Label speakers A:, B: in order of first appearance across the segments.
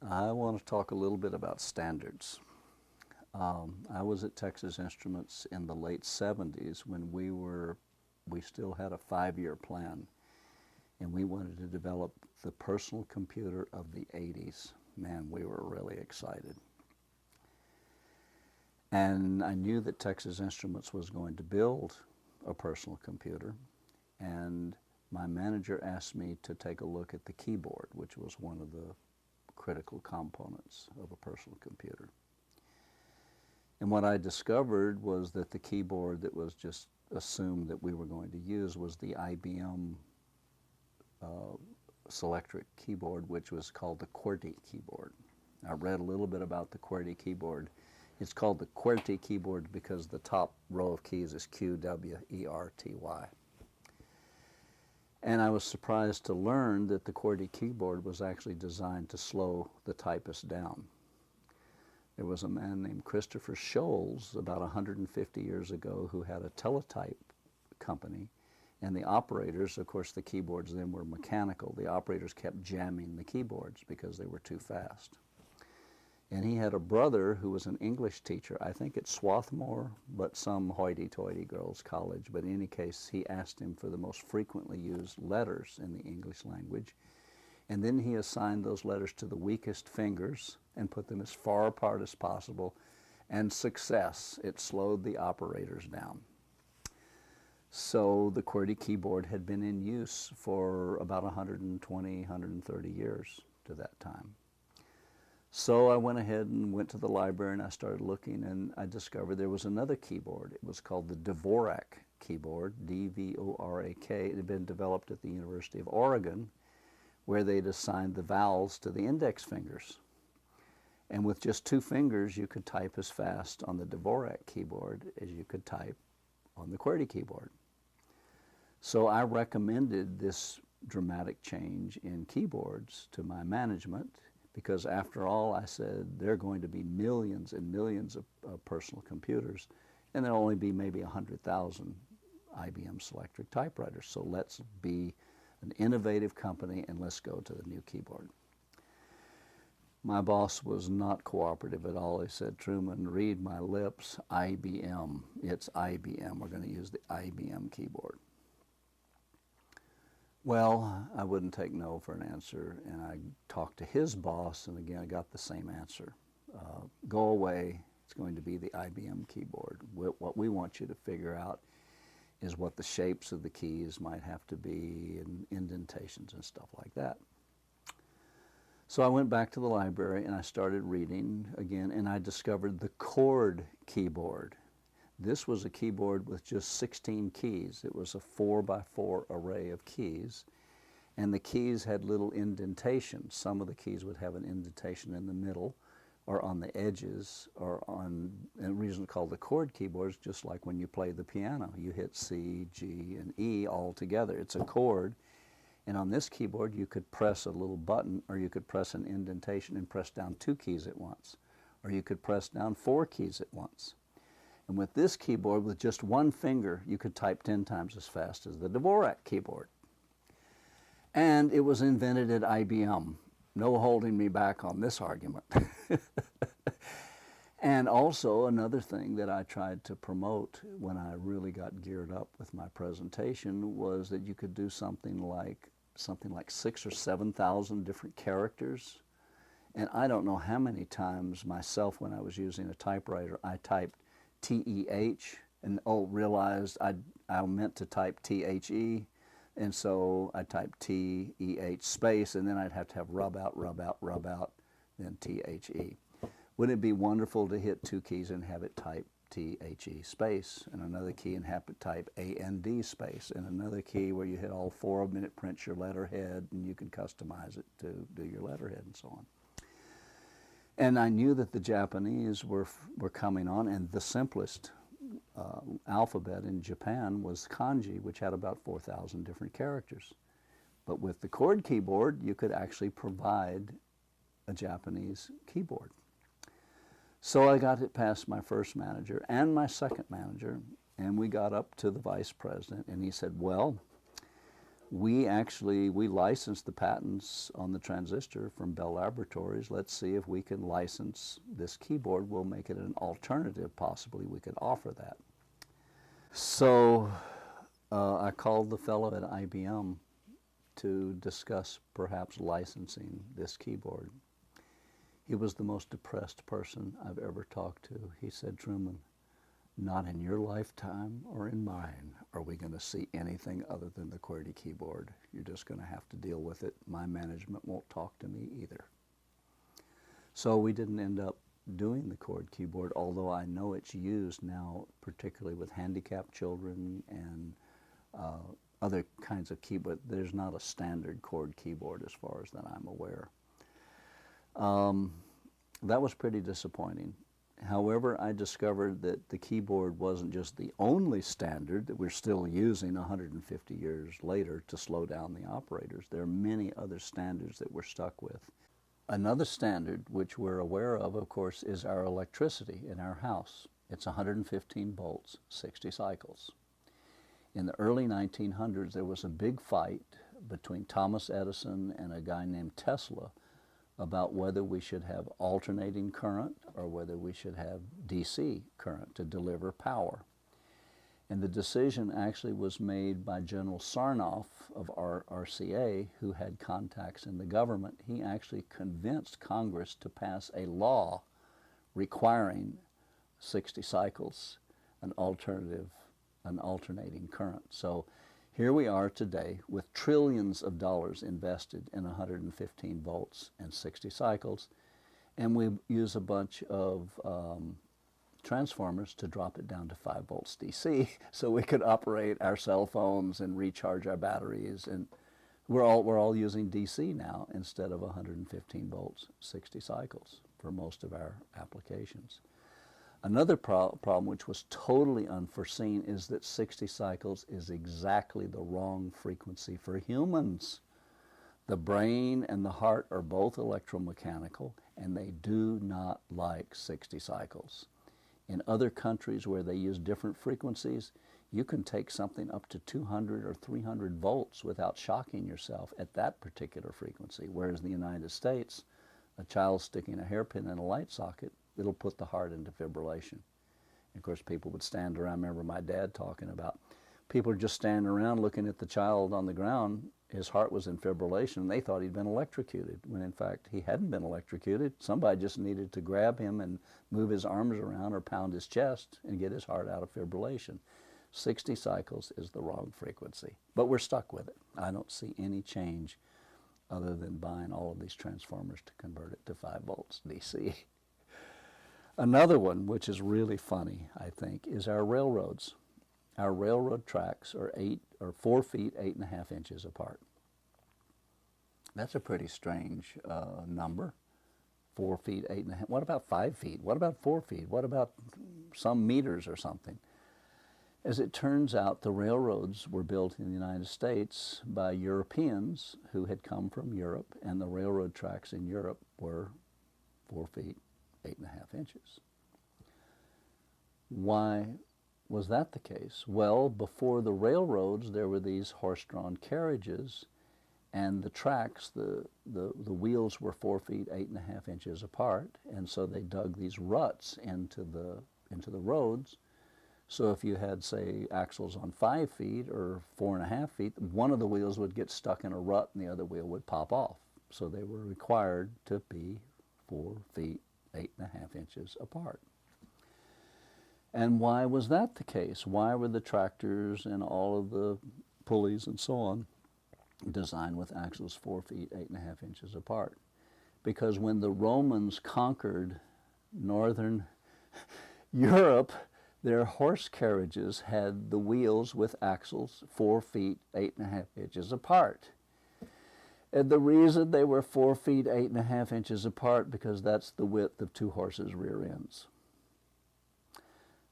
A: I want to talk a little bit about standards. I was at Texas Instruments in the late 70s when we still had a 5-year plan, and we wanted to develop the personal computer of the 80s. Man, we were really excited. And I knew that Texas Instruments was going to build a personal computer, and my manager asked me to take a look at the keyboard, which was one of the critical components of a personal computer. And what I discovered was that the keyboard that was just assumed that we were going to use was the IBM Selectric keyboard, which was called the QWERTY keyboard. I read a little bit about the QWERTY keyboard. It's called the QWERTY keyboard because the top row of keys is QWERTY. And I was surprised to learn that the QWERTY keyboard was actually designed to slow the typist down. There was a man named Christopher Sholes about 150 years ago who had a teletype company, and the operators, of course the keyboards then were mechanical, the operators kept jamming the keyboards because they were too fast. And he had a brother who was an English teacher, I think at Swarthmore, but some hoity-toity girls' college. But in any case, he asked him for the most frequently used letters in the English language. And then he assigned those letters to the weakest fingers and put them as far apart as possible. And success, it slowed the operators down. So the QWERTY keyboard had been in use for about 120, 130 years to that time. So I went ahead and went to the library and I started looking, and I discovered there was another keyboard. It was called the Dvorak Keyboard, D-V-O-R-A-K. It had been developed at the University of Oregon, where they'd assigned the vowels to the index fingers. And with just 2 fingers, you could type as fast on the Dvorak keyboard as you could type on the QWERTY keyboard. So I recommended this dramatic change in keyboards to my management, because after all, I said, there are going to be millions and millions of personal computers, and there'll only be maybe 100,000 IBM Selectric typewriters. So let's be an innovative company and let's go to the new keyboard. My boss was not cooperative at all. He said, Truman, read my lips, IBM. It's IBM. We're going to use the IBM keyboard. Well, I wouldn't take no for an answer, and I talked to his boss, and again, I got the same answer. Go away. It's going to be the IBM keyboard. What we want you to figure out is what the shapes of the keys might have to be and indentations and stuff like that. So I went back to the library and I started reading again, and I discovered the chord keyboard. This was a keyboard with just 16 keys. It was a 4x4 array of keys, and the keys had little indentations. Some of the keys would have an indentation in the middle or on the edges, or on, and the reason it's called the chord keyboard is just like when you play the piano. You hit C, G, and E all together. It's a chord. And on this keyboard, you could press a little button, or you could press an indentation and press down 2 keys at once, or you could press down 4 keys at once. And with this keyboard, with just 1 finger, you could type 10 times as fast as the Dvorak keyboard. And it was invented at IBM. No holding me back on this argument. And also another thing that I tried to promote when I really got geared up with my presentation was that you could do something like 6,000 or 7,000 different characters. And I don't know how many times myself, when I was using a typewriter, I typed T-E-H and realized I meant to type T-H-E, and so I typed T-E-H space, and then I'd have to have rub out, then T-H-E. Wouldn't it be wonderful to hit 2 keys and have it type T-H-E space, and another key and have it type A-N-D space, and another key where you hit all 4 of them and it prints your letterhead, and you can customize it to do your letterhead and so on. And I knew that the Japanese were coming on, and the simplest alphabet in Japan was kanji, which had about 4,000 different characters. But with the chord keyboard, you could actually provide a Japanese keyboard. So I got it past my first manager and my second manager, and we got up to the vice president, and he said, well, we licensed the patents on the transistor from Bell Laboratories. Let's see if we can license this keyboard. We'll make it an alternative, possibly we could offer that. So I called the fellow at IBM to discuss perhaps licensing this keyboard. He was the most depressed person I've ever talked to. He said, "Truman, not in your lifetime or in mine are we going to see anything other than the QWERTY keyboard. You're just going to have to deal with it. My management won't talk to me either." So we didn't end up doing the QWERTY keyboard, although I know it's used now, particularly with handicapped children and other kinds of keyboard. There's not a standard QWERTY keyboard as far as that I'm aware. That was pretty disappointing. However, I discovered that the keyboard wasn't just the only standard that we're still using 150 years later to slow down the operators. There are many other standards that we're stuck with. Another standard which we're aware of course, is our electricity in our house. It's 115 volts, 60 cycles. In the early 1900s, there was a big fight between Thomas Edison and a guy named Tesla about whether we should have alternating current or whether we should have DC current to deliver power. And the decision actually was made by General Sarnoff of RCA, who had contacts in the government. He actually convinced Congress to pass a law requiring 60 cycles, an alternating current. So here we are today with trillions of dollars invested in 115 volts and 60 cycles, and we use a bunch of transformers to drop it down to 5 volts DC so we could operate our cell phones and recharge our batteries, and we're all using DC now instead of 115 volts, 60 cycles for most of our applications. Another problem which was totally unforeseen is that 60 cycles is exactly the wrong frequency for humans. The brain and the heart are both electromechanical, and they do not like 60 cycles. In other countries where they use different frequencies, you can take something up to 200 or 300 volts without shocking yourself at that particular frequency, whereas in the United States, a child sticking a hairpin in a light socket, it'll put the heart into fibrillation. And of course, people would stand around. I remember my dad talking about people just standing around looking at the child on the ground. His heart was in fibrillation, and they thought he'd been electrocuted, when in fact he hadn't been electrocuted. Somebody just needed to grab him and move his arms around or pound his chest and get his heart out of fibrillation. 60 cycles is the wrong frequency, but we're stuck with it. I don't see any change other than buying all of these transformers to convert it to 5 volts DC. Another one, which is really funny, I think, is our railroads. Our railroad tracks are 4 feet, 8.5 inches apart. That's a pretty strange number. 4 feet, 8.5. What about 5 feet? What about 4 feet? What about some meters or something? As it turns out, the railroads were built in the United States by Europeans who had come from Europe, and the railroad tracks in Europe were 4 feet, 8.5 inches. Why was that the case? Well, before the railroads, there were these horse-drawn carriages, and the tracks, the wheels were 4 feet, 8.5 inches apart, and so they dug these ruts into the roads. So if you had, say, axles on 5 feet or 4.5 feet, one of the wheels would get stuck in a rut and the other wheel would pop off. So they were required to be 4 feet, 8.5 inches apart. And why was that the case? Why were the tractors and all of the pulleys and so on designed with axles 4 feet, 8.5 inches apart? Because when the Romans conquered northern Europe, their horse carriages had the wheels with axles 4 feet, 8.5 inches apart. And the reason they were 4 feet, 8.5 inches apart, because that's the width of two horses' rear ends.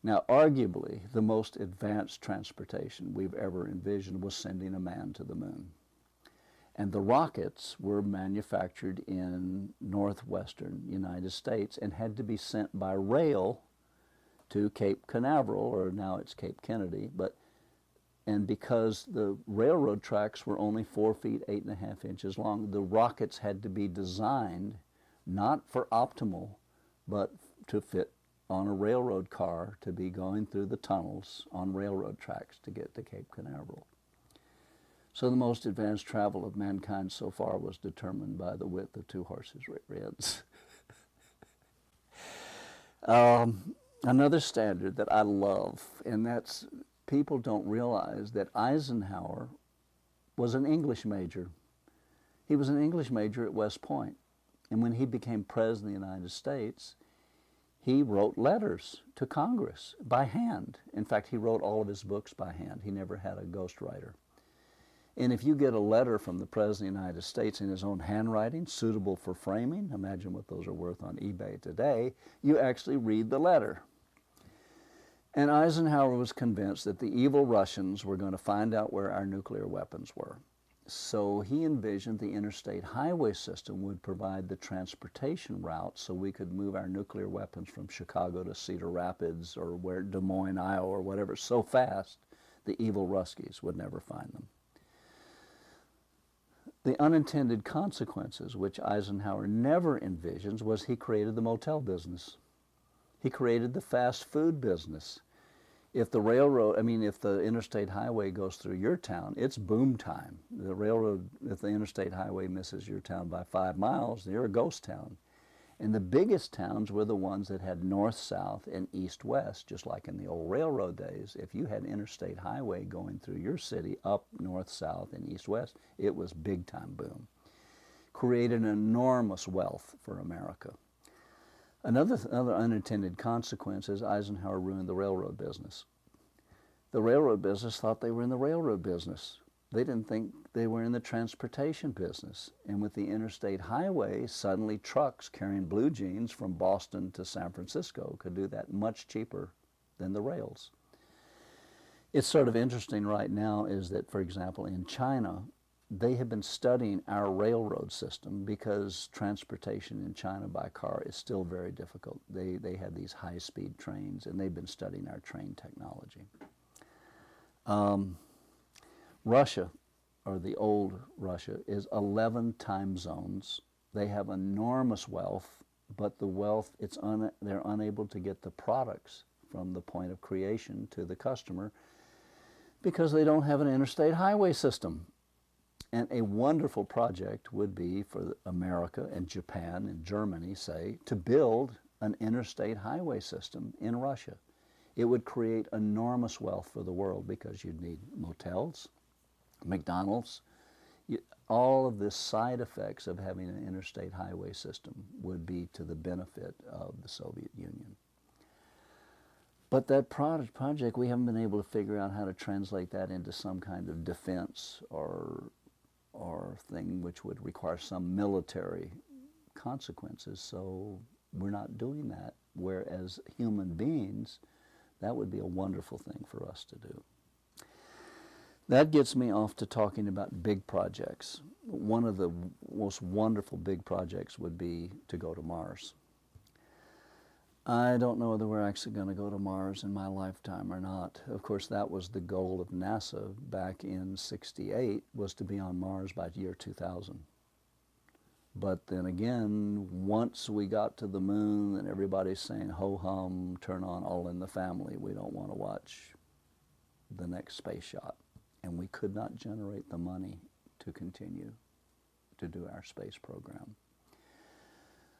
A: Now, arguably, the most advanced transportation we've ever envisioned was sending a man to the moon. And the rockets were manufactured in northwestern United States and had to be sent by rail to Cape Canaveral, or now it's Cape Kennedy, but And because the railroad tracks were only 4 feet, 8.5 inches long, the rockets had to be designed not for optimal, but to fit on a railroad car to be going through the tunnels on railroad tracks to get to Cape Canaveral. So the most advanced travel of mankind so far was determined by the width of two horses' rear ends. Another standard that I love, and that's people don't realize that Eisenhower was an English major. He was an English major at West Point. And when he became president of the United States, he wrote letters to Congress by hand. In fact, he wrote all of his books by hand. He never had a ghostwriter. And if you get a letter from the President of the United States in his own handwriting, suitable for framing, imagine what those are worth on eBay today, you actually read the letter. And Eisenhower was convinced that the evil Russians were going to find out where our nuclear weapons were. So he envisioned the interstate highway system would provide the transportation route so we could move our nuclear weapons from Chicago to Cedar Rapids or where Des Moines, Iowa, or whatever, so fast the evil Ruskies would never find them. The unintended consequences, which Eisenhower never envisions, was he created the motel business. He created the fast food business. If the if the interstate highway goes through your town, it's boom time. The railroad, if the interstate highway misses your town by 5 miles, you're a ghost town. And the biggest towns were the ones that had north-south and east-west, just like in the old railroad days. If you had interstate highway going through your city up north-south and east-west, it was big-time boom. Created an enormous wealth for America. Another unintended consequence is Eisenhower ruined the railroad business. The railroad business thought they were in the railroad business. They didn't think they were in the transportation business. And with the interstate highway, suddenly trucks carrying blue jeans from Boston to San Francisco could do that much cheaper than the rails. It's sort of interesting right now is that, for example, in China, they have been studying our railroad system because transportation in China by car is still very difficult. They have these high-speed trains, and they've been studying our train technology. Russia, or the old Russia, is 11 time zones. They have enormous wealth, but the wealth, they're unable to get the products from the point of creation to the customer because they don't have an interstate highway system. And a wonderful project would be for America and Japan and Germany, say, to build an interstate highway system in Russia. It would create enormous wealth for the world because you'd need motels, McDonald's. All of the side effects of having an interstate highway system would be to the benefit of the Soviet Union. But that project, we haven't been able to figure out how to translate that into some kind of defense or thing which would require some military consequences. So we're not doing that. Whereas human beings, that would be a wonderful thing for us to do. That gets me off to talking about big projects. One of the most wonderful big projects would be to go to Mars. I don't know whether we're actually going to go to Mars in my lifetime or not. Of course, that was the goal of NASA back in '68, was to be on Mars by the year 2000. But then again, once we got to the moon and everybody's saying, ho hum, turn on All in the Family, we don't want to watch the next space shot. And we could not generate the money to continue to do our space program.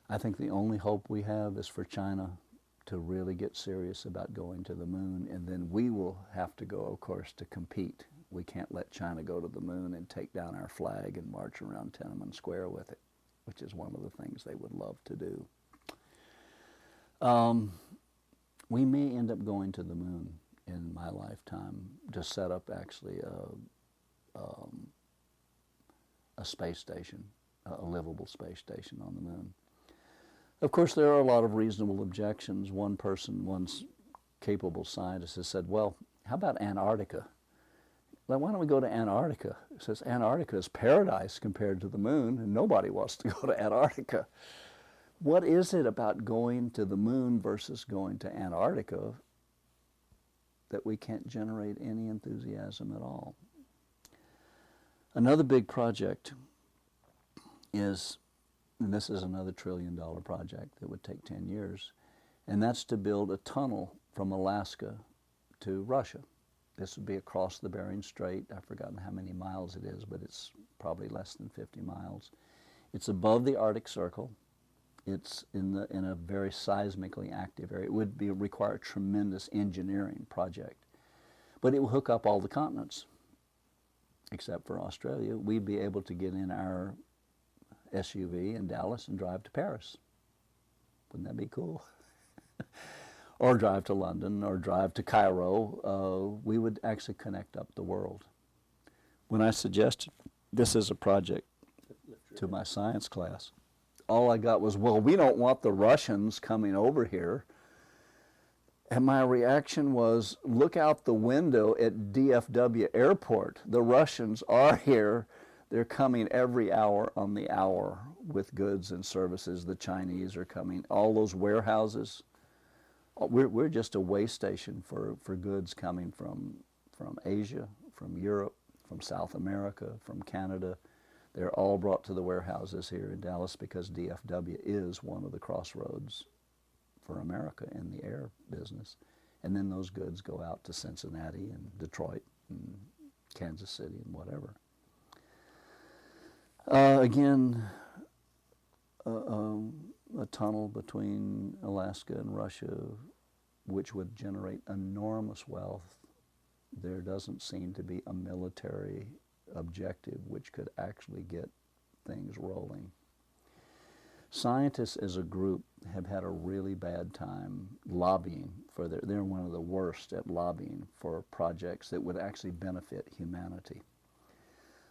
A: I think the only hope we have is for China to really get serious about going to the moon, and then we will have to go, of course, to compete. We can't let China go to the moon and take down our flag and march around Tiananmen Square with it, which is one of the things they would love to do. We may end up going to the moon in my lifetime to set up actually a space station, a livable space station on the moon. Of course, there are a lot of reasonable objections. One capable scientist has said, well, how about Antarctica? Well, why don't we go to Antarctica? It says Antarctica is paradise compared to the moon, and nobody wants to go to Antarctica. What is it about going to the moon versus going to Antarctica that we can't generate any enthusiasm at all. Another big project is, and this is another $1 trillion project that would take 10 years, and that's to build a tunnel from Alaska to Russia. This would be across the Bering Strait. I've forgotten how many miles it is, but it's probably less than 50 miles. It's above the Arctic Circle. It's in a very seismically active area. It would require a tremendous engineering project, but it will hook up all the continents, except for Australia. We'd be able to get in our SUV in Dallas and drive to Paris. Wouldn't that be cool? Or drive to London, or drive to Cairo. We would actually connect up the world. When I suggested this as a project to my science class, all I got was, well, we don't want the Russians coming over here. And my reaction was, look out the window at DFW Airport. The Russians are here. They're coming every hour on the hour with goods and services. The Chinese are coming. All those warehouses, we're just a way station for goods coming from Asia, from Europe, from South America, from Canada. They're all brought to the warehouses here in Dallas because DFW is one of the crossroads for America in the air business. And then those goods go out to Cincinnati and Detroit and Kansas City and whatever. Again, a tunnel between Alaska and Russia, which would generate enormous wealth. There doesn't seem to be a military objective which could actually get things rolling. Scientists as a group have had a really bad time lobbying for they're one of the worst at lobbying for projects that would actually benefit humanity.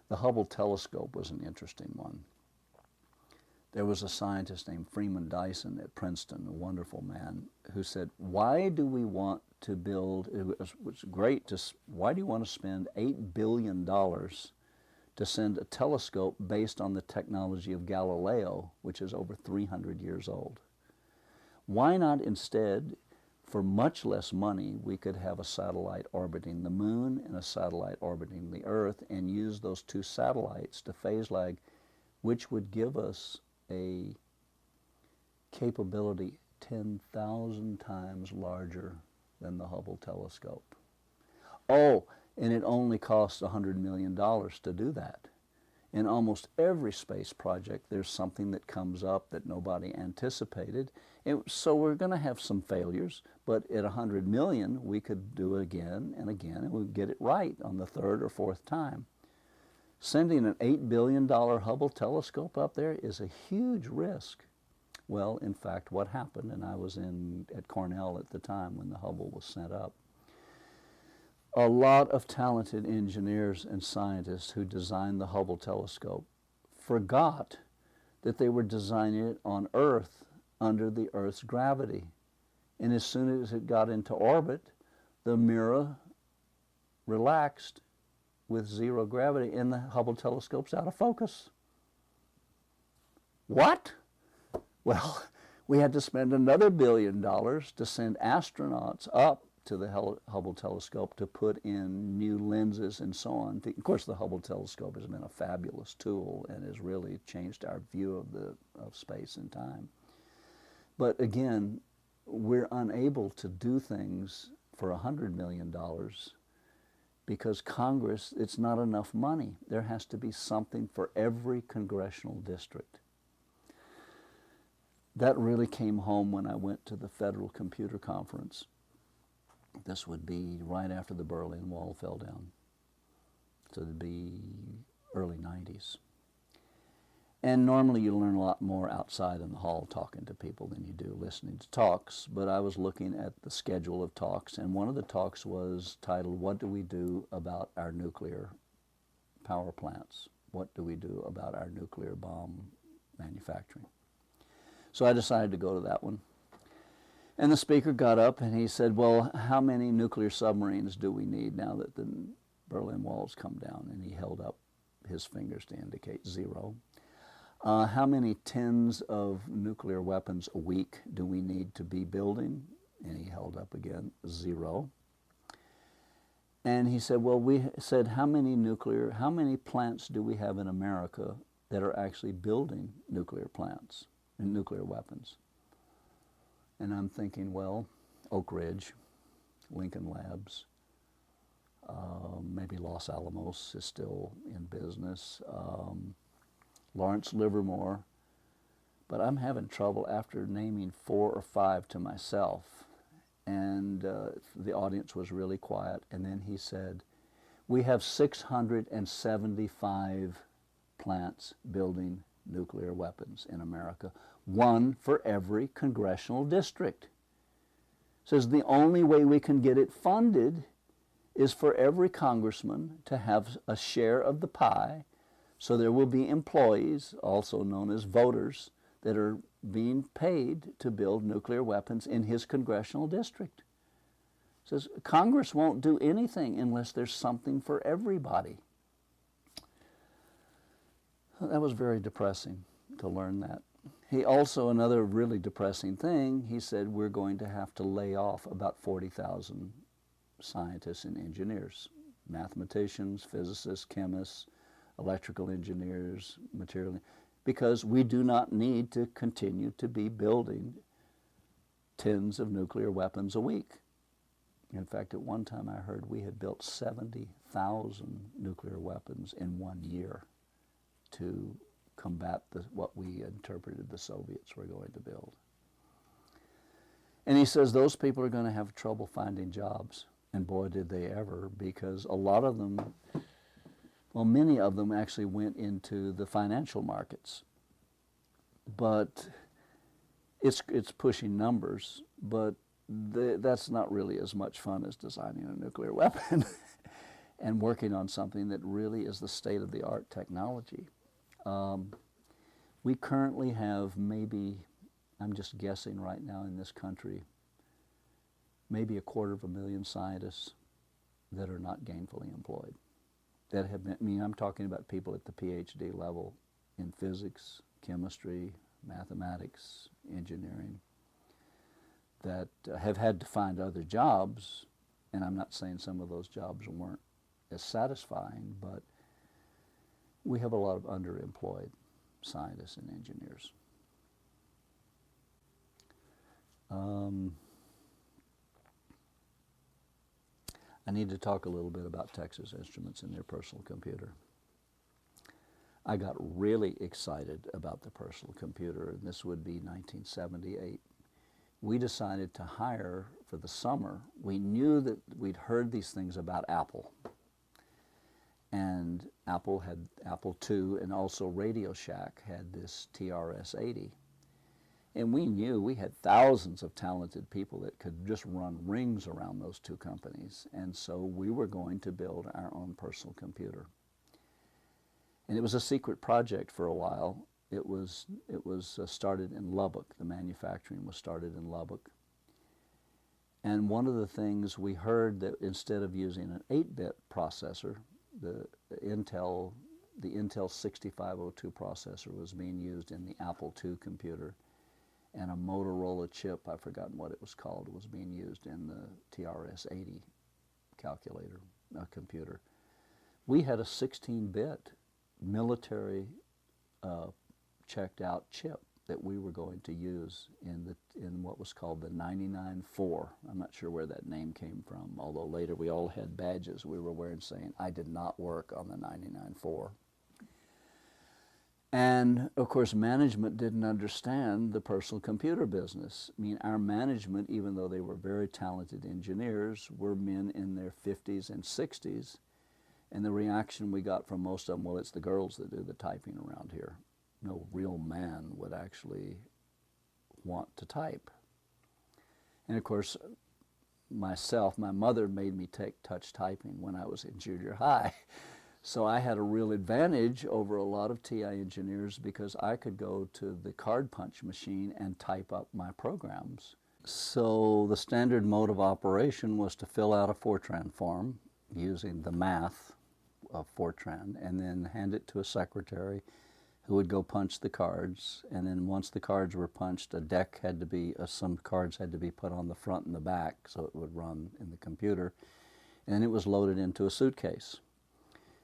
A: The Hubble Telescope was an interesting one. There was a scientist named Freeman Dyson at Princeton, a wonderful man, who said, why do we want to build, it was great, why do you want to spend $8 billion to send a telescope based on the technology of Galileo, which is over 300 years old? Why not instead, for much less money, we could have a satellite orbiting the moon and a satellite orbiting the Earth and use those two satellites to phase lag, which would give us a capability 10,000 times larger than the Hubble Telescope. Oh, and it only costs $100 million to do that. In almost every space project, there's something that comes up that nobody anticipated. So we're going to have some failures, but at $100 million, we could do it again, and we'd get it right on the third or fourth time. Sending an $8 billion Hubble telescope up there is a huge risk. Well, in fact, what happened, and I was at Cornell at the time when the Hubble was sent up, a lot of talented engineers and scientists who designed the Hubble telescope forgot that they were designing it on Earth under the Earth's gravity. And as soon as it got into orbit, the mirror relaxed with zero gravity and the Hubble telescope's out of focus. What? Well, we had to spend another $1 billion to send astronauts up to the Hubble telescope to put in new lenses and so on. Of course, the Hubble telescope has been a fabulous tool and has really changed our view of space and time. But again, we're unable to do things for $100 million because Congress, it's not enough money. There has to be something for every congressional district. That really came home when I went to the Federal Computer Conference. This would be right after the Berlin Wall fell down. So it'd be early 90s. And normally you learn a lot more outside in the hall talking to people than you do listening to talks. But I was looking at the schedule of talks, and one of the talks was titled, "What do we do about our nuclear power plants? What do we do about our nuclear bomb manufacturing?" So I decided to go to that one. And the speaker got up and he said, well, how many nuclear submarines do we need now that the Berlin Wall's come down? And he held up his fingers to indicate 0. How many tens of nuclear weapons a week do we need to be building? And he held up again 0. And he said, well, we said, how many plants do we have in America that are actually building nuclear plants and nuclear weapons? And I'm thinking, well, Oak Ridge, Lincoln Labs, maybe Los Alamos is still in business, Lawrence Livermore, but I'm having trouble after naming 4 or 5 to myself. And the audience was really quiet, and then he said, we have 675 plants building nuclear weapons in America, 1 for every congressional district. Says the only way we can get it funded is for every congressman to have a share of the pie, so there will be employees, also known as voters, that are being paid to build nuclear weapons in his congressional district. Says Congress won't do anything unless there's something for everybody. That was very depressing to learn that. He also, another really depressing thing, he said we're going to have to lay off about 40,000 scientists and engineers, mathematicians, physicists, chemists, electrical engineers, material, because we do not need to continue to be building tens of nuclear weapons a week. In fact, at one time I heard we had built 70,000 nuclear weapons in 1 year to combat what we interpreted the Soviets were going to build. And he says those people are going to have trouble finding jobs. And boy, did they ever, because a lot of them, well, many of them actually went into the financial markets. But it's pushing numbers, but that's not really as much fun as designing a nuclear weapon and working on something that really is the state-of-the-art technology. We currently have maybe, I'm just guessing right now in this country, maybe 250,000 scientists that are not gainfully employed. That have been, I mean, I'm talking about people at the Ph.D. level in physics, chemistry, mathematics, engineering, that have had to find other jobs, and I'm not saying some of those jobs weren't as satisfying, but we have a lot of underemployed scientists and engineers. I need to talk a little bit about Texas Instruments and their personal computer. I got really excited about the personal computer, and this would be 1978. We decided to hire for the summer. We knew that we'd heard these things about Apple. And Apple had Apple II, and also Radio Shack had this TRS-80. And we knew we had thousands of talented people that could just run rings around those two companies. And so we were going to build our own personal computer. And it was a secret project for a while. It was started in Lubbock. The manufacturing was started in Lubbock. And one of the things we heard, that instead of using an 8-bit processor, the Intel 6502 processor was being used in the Apple II computer, and a Motorola chip, I've forgotten what it was called, was being used in the TRS-80 calculator, computer. We had a 16-bit military checked out chip that we were going to use in what was called the 99-4. I'm not sure where that name came from, although later we all had badges we were wearing saying, I did not work on the 99-4. And of course, management didn't understand the personal computer business. I mean, our management, even though they were very talented engineers, were men in their 50s and 60s. And the reaction we got from most of them, well, it's the girls that do the typing around here. No real man would actually want to type. And of course, my mother made me take touch typing when I was in junior high. So I had a real advantage over a lot of TI engineers because I could go to the card punch machine and type up my programs. So the standard mode of operation was to fill out a Fortran form using the math of Fortran and then hand it to a secretary who would go punch the cards. And then once the cards were punched, a deck had to be, some cards had to be put on the front and the back so it would run in the computer. and it was loaded into a suitcase.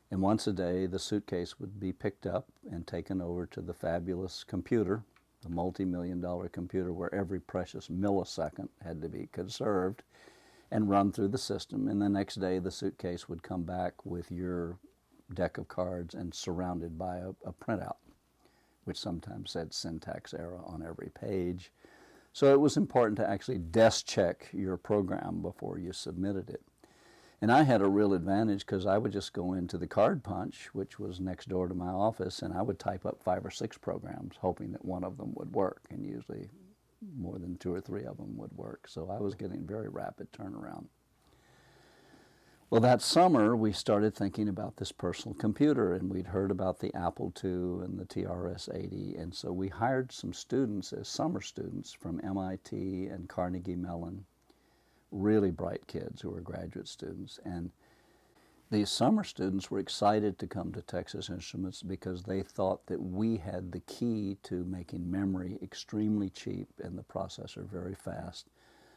A: And once a day, the suitcase would be picked up and taken over to the fabulous computer, the multi-million-dollar computer where every precious millisecond had to be conserved and run through the system. And the next day, the suitcase would come back with your deck of cards and surrounded by a printout, which sometimes said syntax error on every page. So it was important to actually desk check your program before you submitted it. And I had a real advantage because I would just go into the card punch, which was next door to my office, and I would type up 5 or 6 programs, hoping that one of them would work, and usually more than 2 or 3 of them would work. So I was getting very rapid turnaround. Well, that summer, we started thinking about this personal computer, and we'd heard about the Apple II and the TRS-80, and so we hired some students as summer students from MIT and Carnegie Mellon, really bright kids who were graduate students. And these summer students were excited to come to Texas Instruments because they thought that we had the key to making memory extremely cheap and the processor very fast,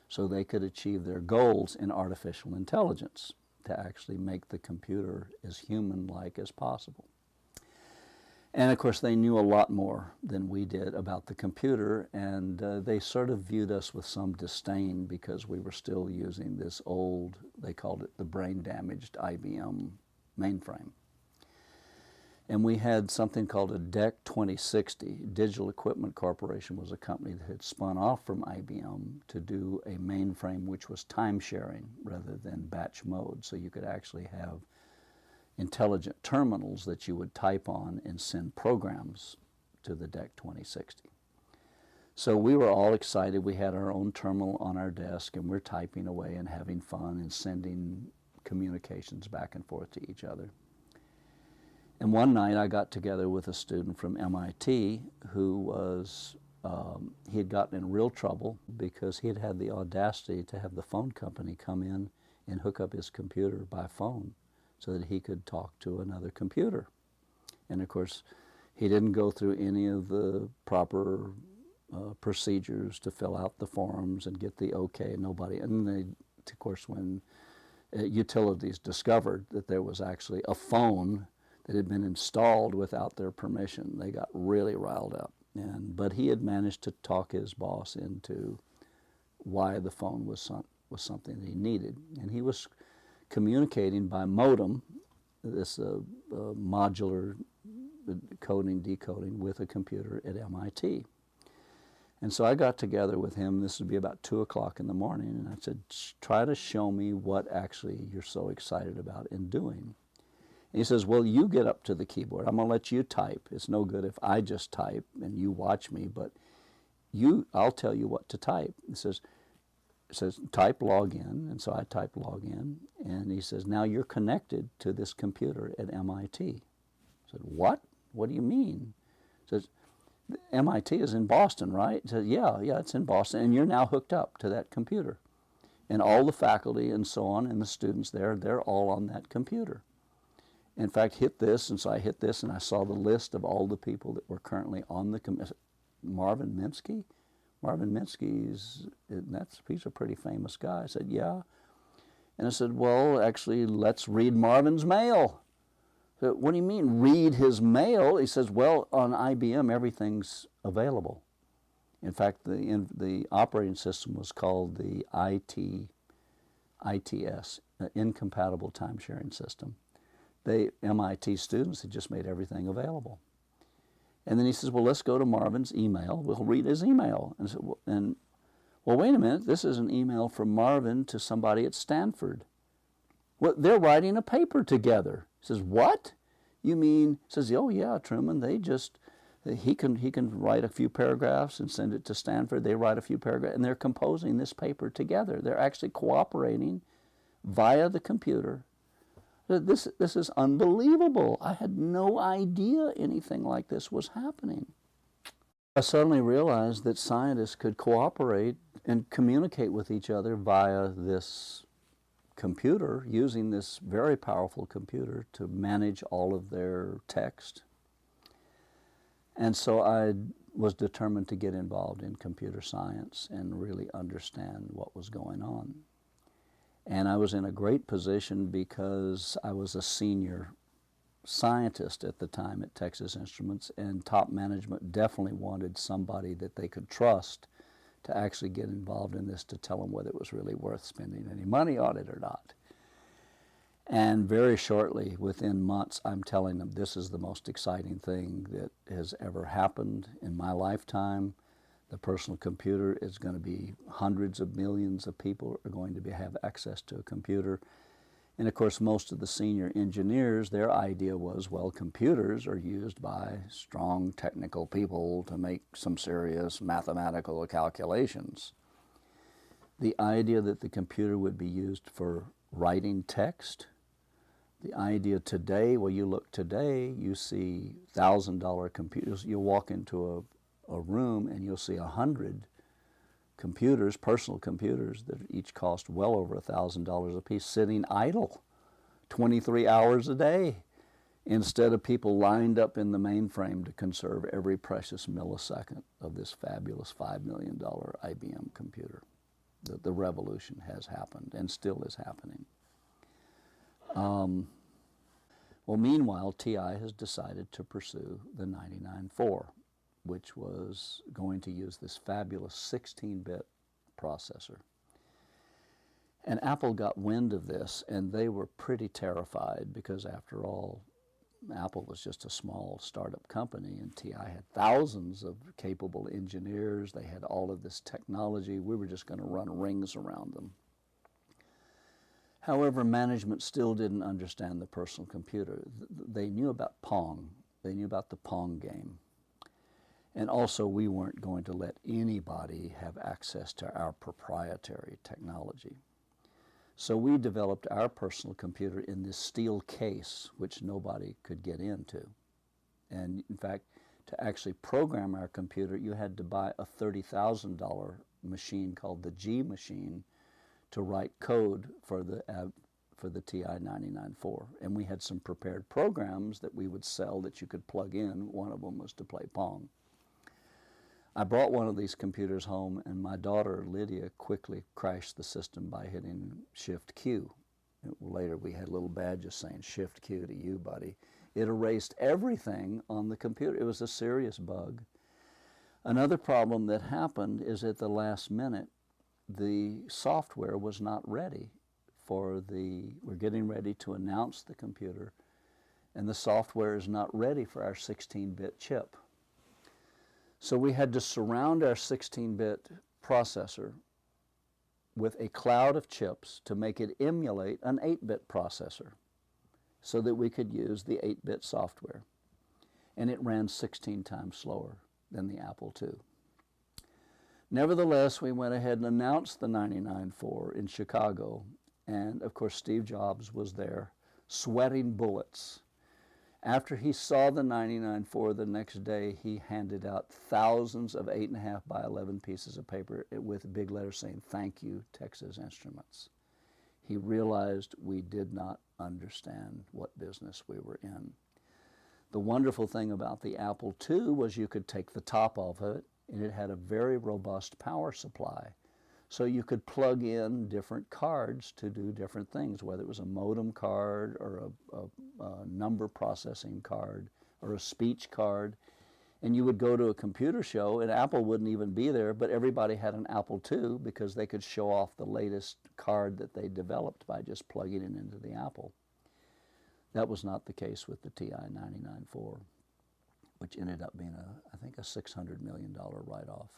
A: so they could achieve their goals in artificial intelligence, to actually make the computer as human-like as possible. And of course, they knew a lot more than we did about the computer, and they sort of viewed us with some disdain because we were still using this old, they called it the brain-damaged IBM mainframe. And we had something called a DEC 2060. Digital Equipment Corporation was a company that had spun off from IBM to do a mainframe which was time-sharing rather than batch mode. So you could actually have intelligent terminals that you would type on and send programs to the DEC 2060. So we were all excited. We had our own terminal on our desk, and we're typing away and having fun and sending communications back and forth to each other. And one night I got together with a student from MIT who was, he had gotten in real trouble because he had had the audacity to have the phone company come in and hook up his computer by phone so that he could talk to another computer. And of course, he didn't go through any of the proper procedures to fill out the forms and get the okay. Nobody, and they, of course, when utilities discovered that there was actually a phone that had been installed without their permission, they got really riled up. But he had managed to talk his boss into why the phone was something that he needed. And he was communicating by modem, this modular coding, decoding with a computer at MIT. And so I got together with him, this would be about 2 o'clock in the morning, and I said, try to show me what actually you're so excited about in doing. And he says, well, you get up to the keyboard. I'm going to let you type. It's no good if I just type and you watch me, but I'll tell you what to type. It says, type login, and so I typed login, and he says, now you're connected to this computer at MIT. I said, what? What do you mean? He says, MIT is in Boston, right? He says, yeah, it's in Boston, and you're now hooked up to that computer. And all the faculty and so on and the students there, they're all on that computer. In fact, hit this, and so I hit this, and I saw the list of all the people that were currently on the committee. Marvin Minsky? Marvin Minsky's, he's a pretty famous guy. I said, yeah. And I said, well, actually, let's read Marvin's mail. I said, what do you mean, read his mail? He says, well, on IBM, everything's available. In fact, the operating system was called the ITS, Incompatible Time Sharing System. MIT students had just made everything available. And then he says, well, let's go to Marvin's email. We'll read his email. And I said, well, wait a minute. This is an email from Marvin to somebody at Stanford. Well, they're writing a paper together. He says, what? You mean? He says, oh, yeah, Truman, he can write a few paragraphs and send it to Stanford. They write a few paragraphs, and they're composing this paper together. They're actually cooperating via the computer. This is unbelievable. I had no idea anything like this was happening. I suddenly realized that scientists could cooperate and communicate with each other via this computer, using this very powerful computer to manage all of their text. And so I was determined to get involved in computer science and really understand what was going on. And I was in a great position because I was a senior scientist at the time at Texas Instruments, and top management definitely wanted somebody that they could trust to actually get involved in this, to tell them whether it was really worth spending any money on it or not. And very shortly, within months, I'm telling them this is the most exciting thing that has ever happened in my lifetime. The personal computer is going to be, hundreds of millions of people are going to have access to a computer. And of course, most of the senior engineers, their idea was, well, computers are used by strong technical people to make some serious mathematical calculations. The idea that the computer would be used for writing text, the idea today, well, you look today, you see $1,000 computers. You'll walk into a room and you'll see 100 computers, personal computers, that each cost well over $1,000 a piece, sitting idle 23 hours a day, instead of people lined up in the mainframe to conserve every precious millisecond of this fabulous $5 million IBM computer. The revolution has happened and still is happening. Well, meanwhile, TI has decided to pursue the 99.4, which was going to use this fabulous 16-bit processor. And Apple got wind of this, and they were pretty terrified because, after all, Apple was just a small startup company, and TI had thousands of capable engineers. They had all of this technology. We were just going to run rings around them. However, management still didn't understand the personal computer. They knew about Pong. They knew about the Pong game. And also, we weren't going to let anybody have access to our proprietary technology. So we developed our personal computer in this steel case, which nobody could get into. And in fact, to actually program our computer, you had to buy a $30,000 machine called the G machine to write code for the TI 99.4. And we had some prepared programs that we would sell that you could plug in. One of them was to play Pong. I brought one of these computers home, and my daughter, Lydia, quickly crashed the system by hitting Shift Q. Later, we had little badges saying, Shift Q to you, buddy. It erased everything on the computer. It was a serious bug. Another problem that happened is at the last minute, the software was not ready we're getting ready to announce the computer, and the software is not ready for our 16-bit chip. So we had to surround our 16-bit processor with a cloud of chips to make it emulate an 8-bit processor so that we could use the 8-bit software. And it ran 16 times slower than the Apple II. Nevertheless, we went ahead and announced the 99.4 in Chicago, and of course Steve Jobs was there, sweating bullets. After he saw the 99.4 the next day, he handed out thousands of 8.5 by 11 pieces of paper with big letters saying, "Thank you, Texas Instruments." He realized we did not understand what business we were in. The wonderful thing about the Apple II was you could take the top off of it, and it had a very robust power supply. So you could plug in different cards to do different things, whether it was a modem card or a number processing card or a speech card. And you would go to a computer show, and Apple wouldn't even be there, but everybody had an Apple II because they could show off the latest card that they developed by just plugging it into the Apple. That was not the case with the TI 99.4, which ended up being, I think, a $600 million write-off.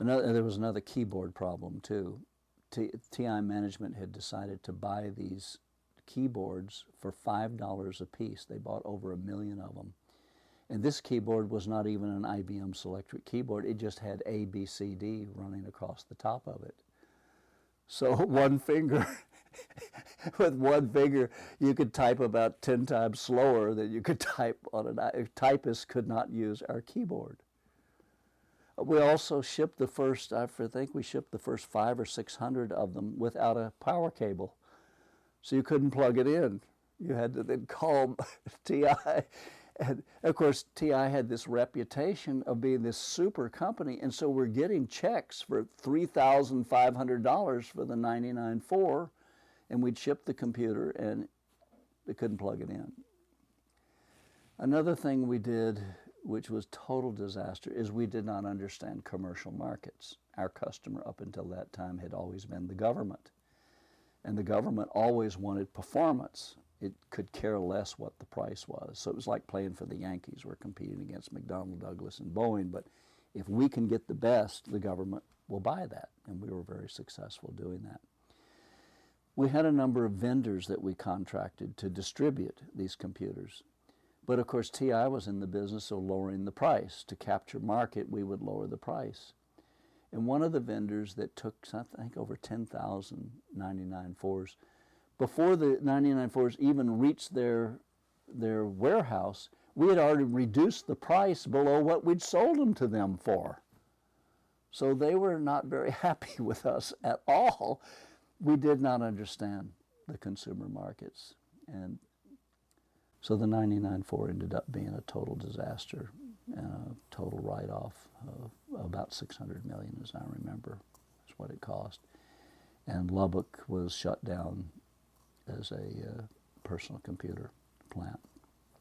A: There was another keyboard problem, too. TI management had decided to buy these keyboards for $5 a piece. They bought over 1 million of them. And this keyboard was not even an IBM Selectric keyboard. It just had A, B, C, D running across the top of it. So one finger, with one finger, you could type about 10 times slower than you could type on a typist could not use our keyboard. We also shipped the first, I think we shipped the first 500 or 600 of them without a power cable. So you couldn't plug it in. You had to then call TI And of course, TI had this reputation of being this super company, and so we're getting checks for $3,500 for the 99.4, and we'd ship the computer, and they couldn't plug it in. Another thing we did, which was total disaster, is we did not understand commercial markets. Our customer up until that time had always been the government, and the government always wanted performance. It could care less what the price was. So it was like playing for the Yankees. We're competing against McDonnell Douglas and Boeing, but if we can get the best, the government will buy that, and we were very successful doing that. We had a number of vendors that we contracted to distribute these computers. But of course, TI was in the business of lowering the price. To capture market, we would lower the price. And one of the vendors that took, I think, over 10,000 99.4s, before the 99.4s even reached their warehouse, we had already reduced the price below what we'd sold them to them for. So they were not very happy with us at all. We did not understand the consumer markets. And so the 99.4 ended up being a total disaster, and a total write-off of about $600 million, as I remember, is what it cost. And Lubbock was shut down as a personal computer plant.